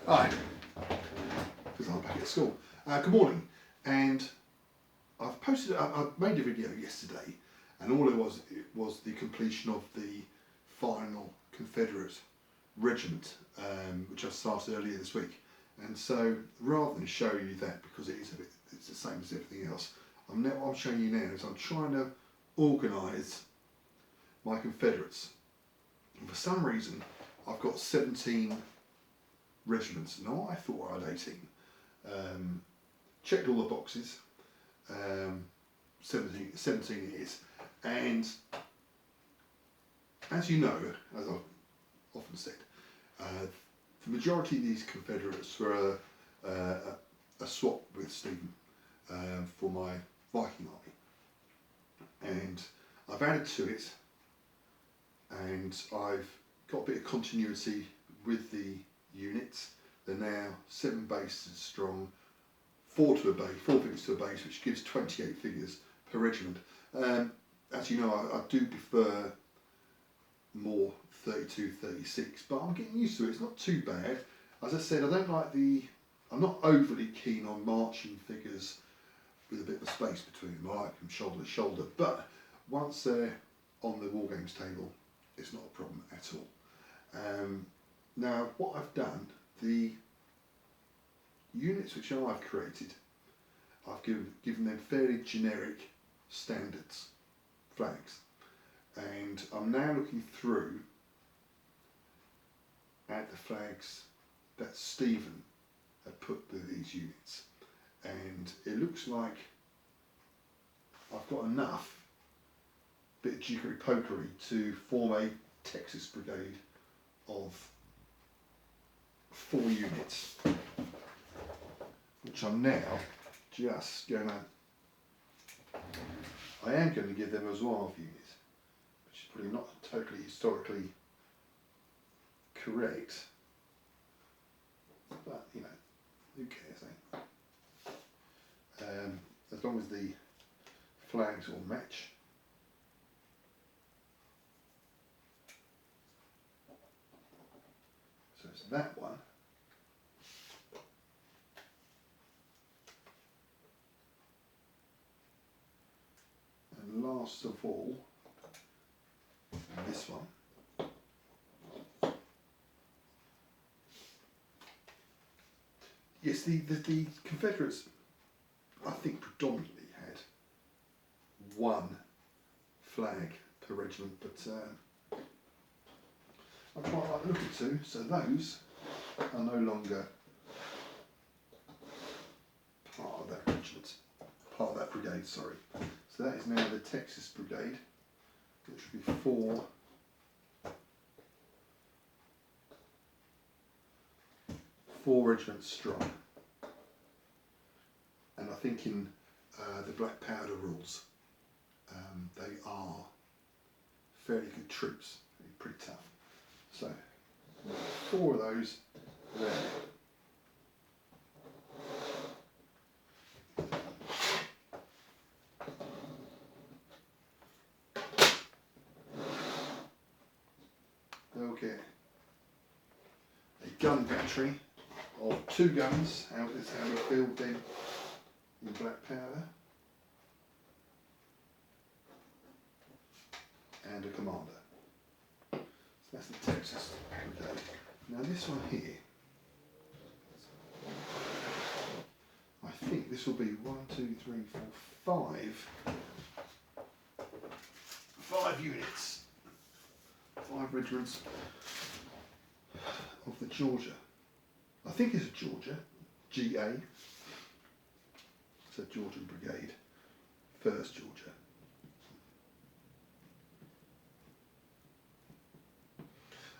Hi, because I'm back at school. Good morning, and I made a video yesterday, and all it was the completion of the final Confederate regiment, which I started earlier this week. And so, rather than show you that, because it's the same as everything else, what I'm showing you now is I'm trying to organise my Confederates. And for some reason, I've got 17 regiments. Now I thought I had 18. Checked all the boxes. 17 it is. And as you know, as I've often said, the majority of these Confederates were a swap with Stephen for my Viking army. And I've added to it, and I've got a bit of continuity with the units. They're now 7 bases strong, 4 figures to a base, which gives 28 figures per regiment. As you know, I do prefer more 32, 36, but I'm getting used to it. It's not too bad. As I said, I'm not overly keen on marching figures with a bit of a space between them. I like them shoulder to shoulder, but once they're on the war games table, it's not a problem at all. Now, what I've done, the units which I've created, I've given them fairly generic standards, flags, and I'm now looking through at the flags that Stephen had put with these units, and it looks like I've got enough bit of jiggery pokery to form a Texas brigade of 4 units, which I'm now just going to. I am going to give them a Zouave unit, which is probably not totally historically correct, but you know, who cares, eh? As long as the flags all match. So it's that one. And last of all, this one. Yes, the Confederates, I think, predominantly had 1 flag per regiment, but I quite like the look of 2, so those are no longer part of that regiment, part of that brigade, sorry. So that is now the Texas Brigade, which would be 4 regiments strong. And I think in the black powder rules, they are fairly good troops, pretty tough. So 4 of those there. Okay. A gun battery of 2 guns. How is how we filled them in black powder. And a commander. So that's the Texas Brigade. Now this one here, I think this will be 1, 2, 3, 4, 5 units, 5 regiments of the Georgia. I think it's a Georgia, GA. It's a Georgian Brigade, 1st Georgia.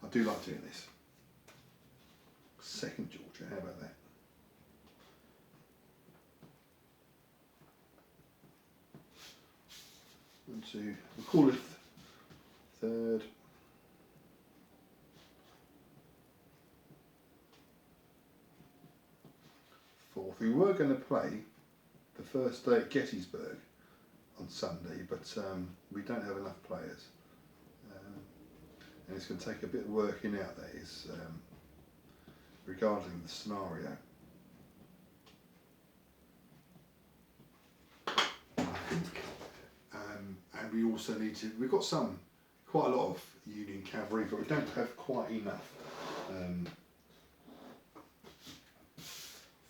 I do like doing this. 2nd Georgia, how about that? And we'll call it 3rd. 4th. We were going to play the first day at Gettysburg on Sunday, but we don't have enough players. And it's going to take a bit of working out. That is, we're regarding the scenario. I think, and we also need to. We've got quite a lot of Union cavalry, but we don't have quite enough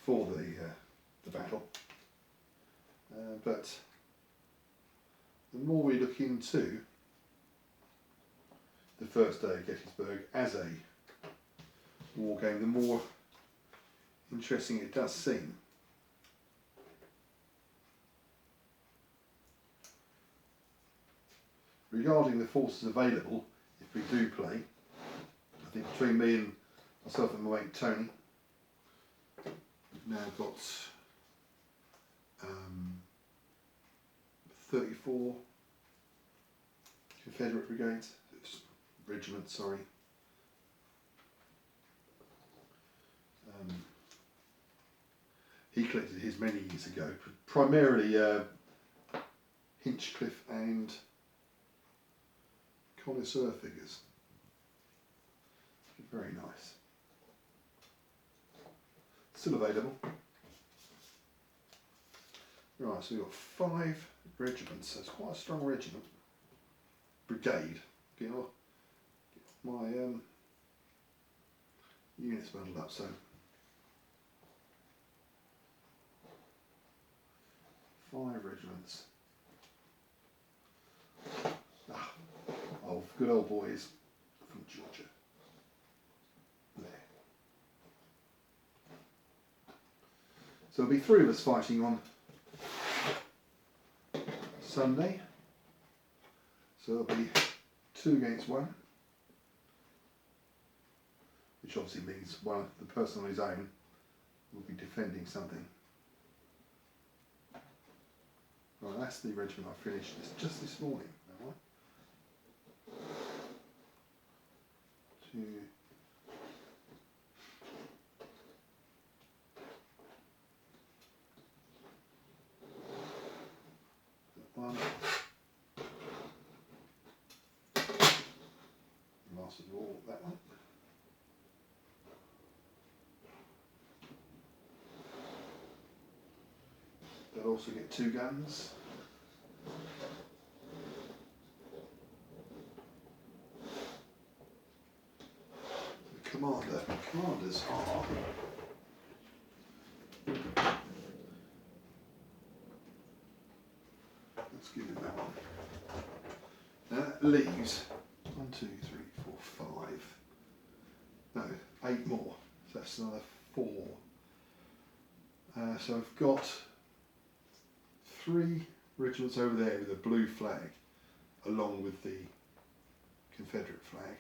for the battle. But the more we look into the first day of Gettysburg as a war game, the more interesting it does seem. Regarding the forces available, if we do play, I think between me and myself and my mate Tony, we've now got 34 Confederate brigades, regiments, sorry. He collected his many years ago, primarily Hinchcliffe and connoisseur figures. Very nice. Still available. Right, so we've got 5 regiments, so it's quite a strong regiment. Brigade. Get my units bundled up, so 5 regiments. Good old boys from Georgia. There. So there'll be 3 of us fighting on Sunday. So there'll be 2 against 1, which obviously means the person on his own will be defending something. Right, that's the regiment I finished just this morning. Two. One. Last of all, that one. They'll also get 2 guns. Commanders are let's give him that one. Now that leaves 1, 2, 3, 4, 5. No, 8 more. So that's another 4. So I've got 3 regiments over there with a blue flag, along with the Confederate flag.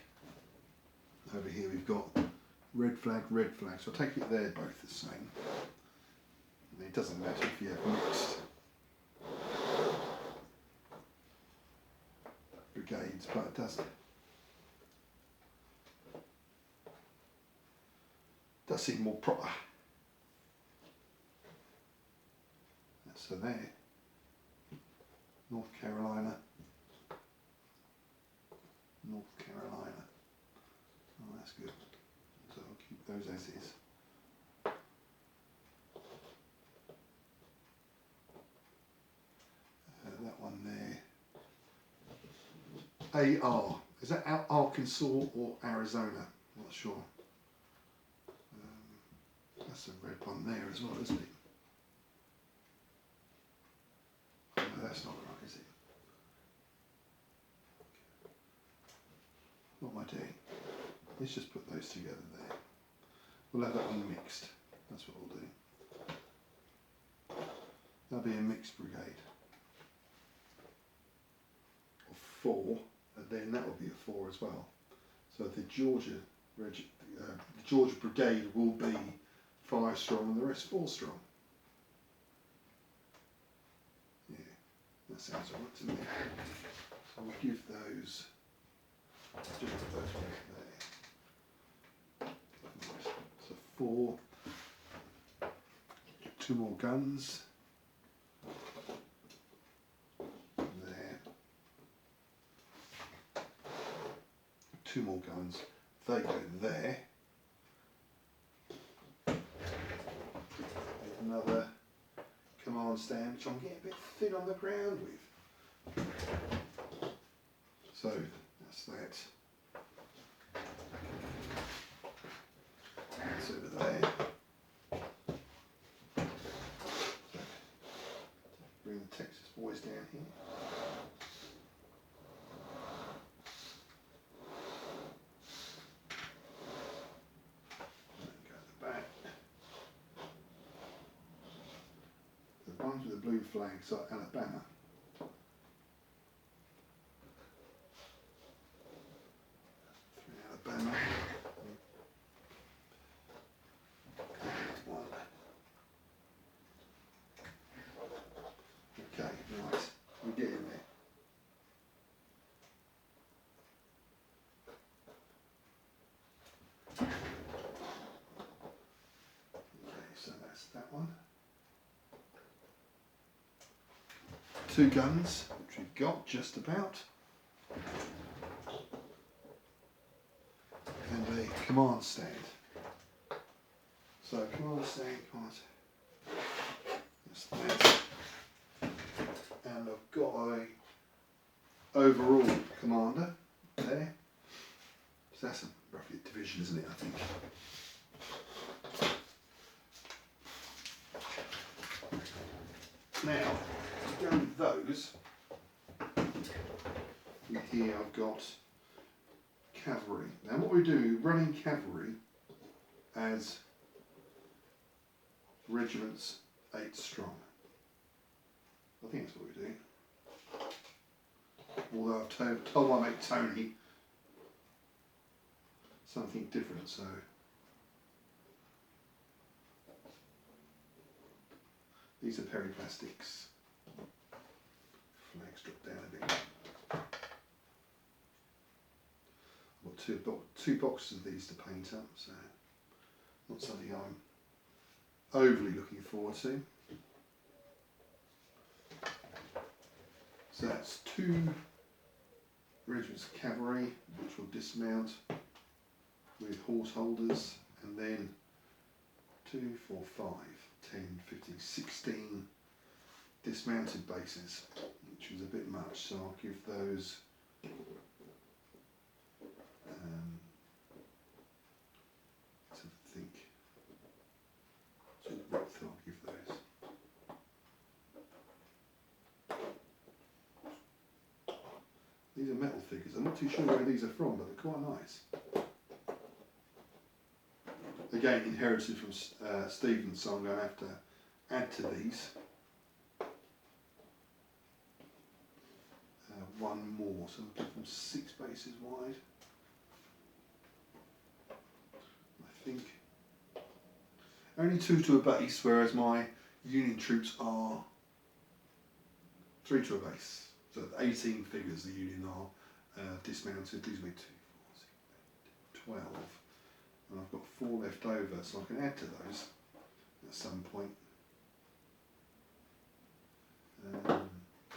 Over here we've got red flag, so I take it they're both the same. And it doesn't matter if you have mixed brigades, but it does seem more proper. So there, North Carolina. Oh, that's good. So I'll keep those as is. That one there. AR. Is that Arkansas or Arizona? I'm not sure. That's a red one there as well, isn't it? Oh, no, that's not right, is it? What am I doing? Let's just put those together there. We'll have that one mixed. That's what we'll do. That'll be a mixed brigade. Of 4, and then that will be a 4 as well. So the Georgia brigade will be 5 strong and the rest 4 strong. Yeah, that sounds alright to me. So we'll give those, just put those right there. So 4, 2 more guns. There. 2 more guns. They go there. command stand, which I'm getting a bit thin on the ground with. So that's that. That's over there. Bring the Texas boys down here. Go at the back. The ones with the blue flags are Alabama. Alabama. One. Okay, right. We get in there. Okay, so that's that one. 2 guns, which we've got just about. And a command stand. So command stand, that's that. And I've got a overall commander there. So that's roughly a division, isn't it, I think. Now, to go with those, here I've got cavalry. Now what we do, running cavalry as regiments 8 strong. I think that's what we do. Although I've told my mate Tony something different, so these are periplastics. Flags drop down a bit. I've got two boxes of these to paint up, so not something I'm overly looking forward to. So that's 2 regiments of cavalry, which will dismount with horse holders, and then 2, 4, 5, 10, 15, 16 dismounted bases, which is a bit much, so I'll give those let's have a think. So width I'll give those. These are metal figures. I'm not too sure where these are from, but they're quite nice. Again, inherited from Stephen, so I'm going to have to add to these. One more, so I'll give them 6 bases wide. I think. Only 2 to a base, whereas my Union troops are 3 to a base. So 18 figures the Union are dismounted. These will be 2, 4, 6, 8, 12. And I've got 4 left over, so I can add to those at some point.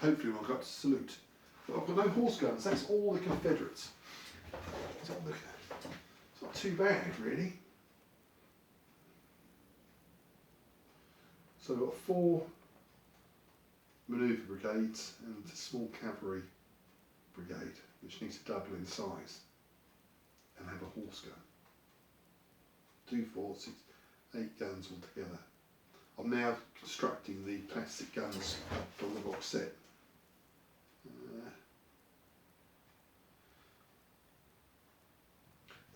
Hopefully when I've got to salute. But I've got no horse guns, that's all the Confederates. It's not too bad, really. So I've got 4 manoeuvre brigades and a small cavalry brigade, which needs to double in size and have a horse gun. 2, 4, 6, 8 guns altogether. I'm now constructing the plastic guns from the box set.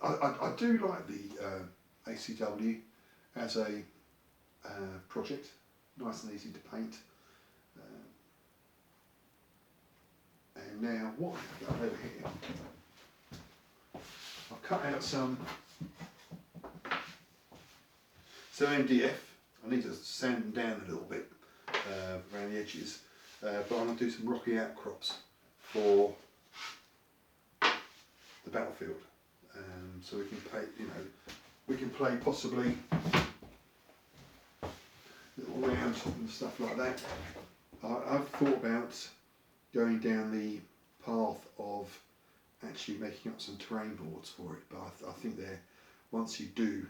I do like the ACW as a project, nice and easy to paint. And now what I've got over here, I've cut out some MDF. I need to sand them down a little bit around the edges, but I'm going to do some rocky outcrops for the battlefield. So we can play, we can play possibly little rounds and stuff like that. I've thought about going down the path of actually making up some terrain boards for it, but I think once you do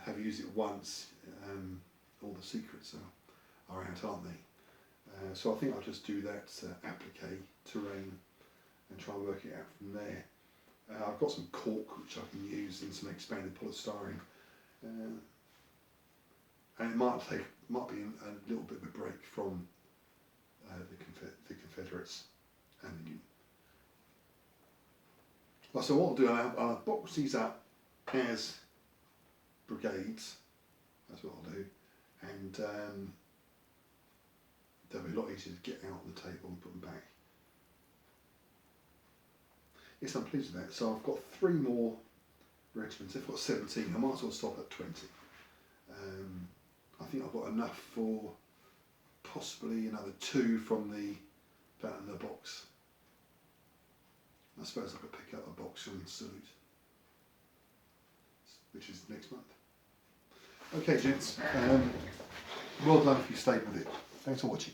have used it once, all the secrets are out, aren't they? So I think I'll just do that applique terrain and try and work it out from there. I've got some cork which I can use and some expanded polystyrene, and it might be a little bit of a break from the Confederates and the Union. Well, so what I'll do, I'll box these up as brigades. That's what I'll do, and they'll be a lot easier to get out on the table and put them back. Yes, I'm pleased with that. So I've got 3 more regiments. I've got 17. I might as well stop at 20. I think I've got enough for possibly another 2 from the Battle in the Box. I suppose I could pick up a box from Salute, which is next month. Okay, gents. Well done if you stayed with it. Thanks for watching.